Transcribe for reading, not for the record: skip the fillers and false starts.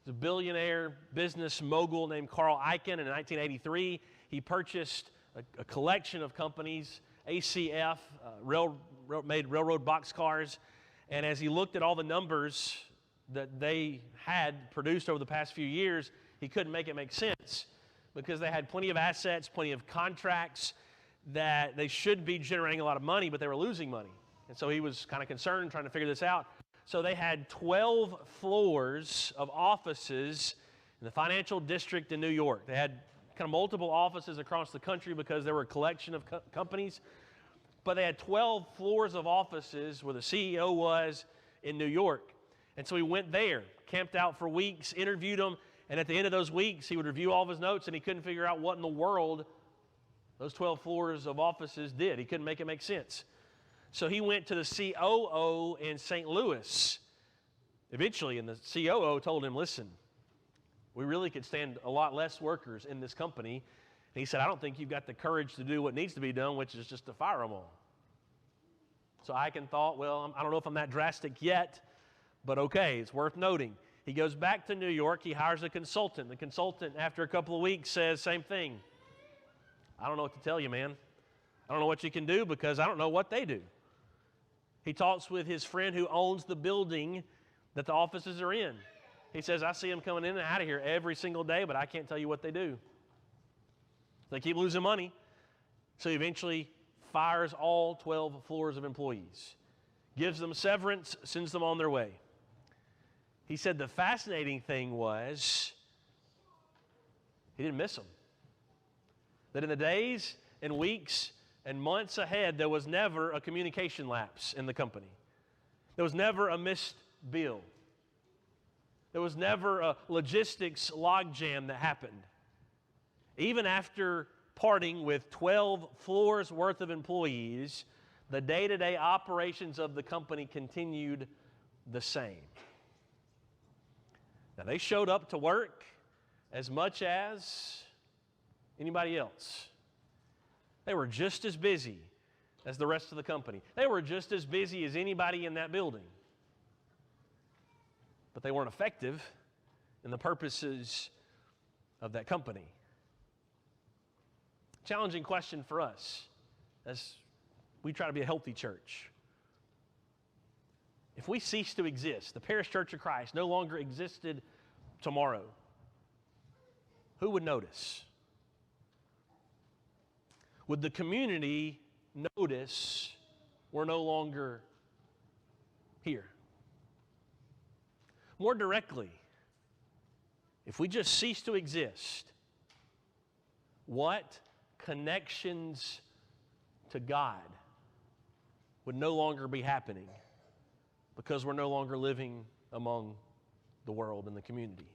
He's a billionaire business mogul named Carl Icahn. In 1983, he purchased a collection of companies, ACF, made railroad boxcars. And as he looked at all the numbers that they had produced over the past few years, he couldn't make it make sense because they had plenty of assets, plenty of contracts that they should be generating a lot of money, but they were losing money. And so he was kind of concerned, trying to figure this out. So they had 12 floors of offices in the financial district in New York. They had kind of multiple offices across the country because there were a collection of companies. But they had 12 floors of offices where the CEO was in New York. And so he went there, camped out for weeks, interviewed them, and at the end of those weeks, he would review all of his notes, and he couldn't figure out what in the world those 12 floors of offices did. He couldn't make it make sense. So he went to the COO in St. Louis eventually, and the COO told him, listen, we really could stand a lot less workers in this company. And he said, I don't think you've got the courage to do what needs to be done, which is just to fire them all. So Icahn thought, well, I don't know if I'm that drastic yet, but okay, it's worth noting. He goes back to New York. He hires a consultant. The consultant, after a couple of weeks, says, same thing. I don't know what to tell you, man. I don't know what you can do because I don't know what they do. He talks with his friend who owns the building that the offices are in. He says, I see them coming in and out of here every single day, but I can't tell you what they do. They keep losing money. So he eventually fires all 12 floors of employees, gives them severance, sends them on their way. He said the fascinating thing was he didn't miss them. That in the days and weeks and months ahead, there was never a communication lapse in the company. There was never a missed bill. There was never a logistics logjam that happened. Even after parting with 12 floors worth of employees, the day-to-day operations of the company continued the same. Now, they showed up to work as much as anybody else. They were just as busy as the rest of the company. They were just as busy as anybody in that building. But they weren't effective in the purposes of that company. Challenging question for us as we try to be a healthy church. If we cease to exist, the Parish Church of Christ no longer existed tomorrow, who would notice? Would the community notice we're no longer here? More directly, if we just cease to exist, what connections to God would no longer be happening because we're no longer living among the world and the community?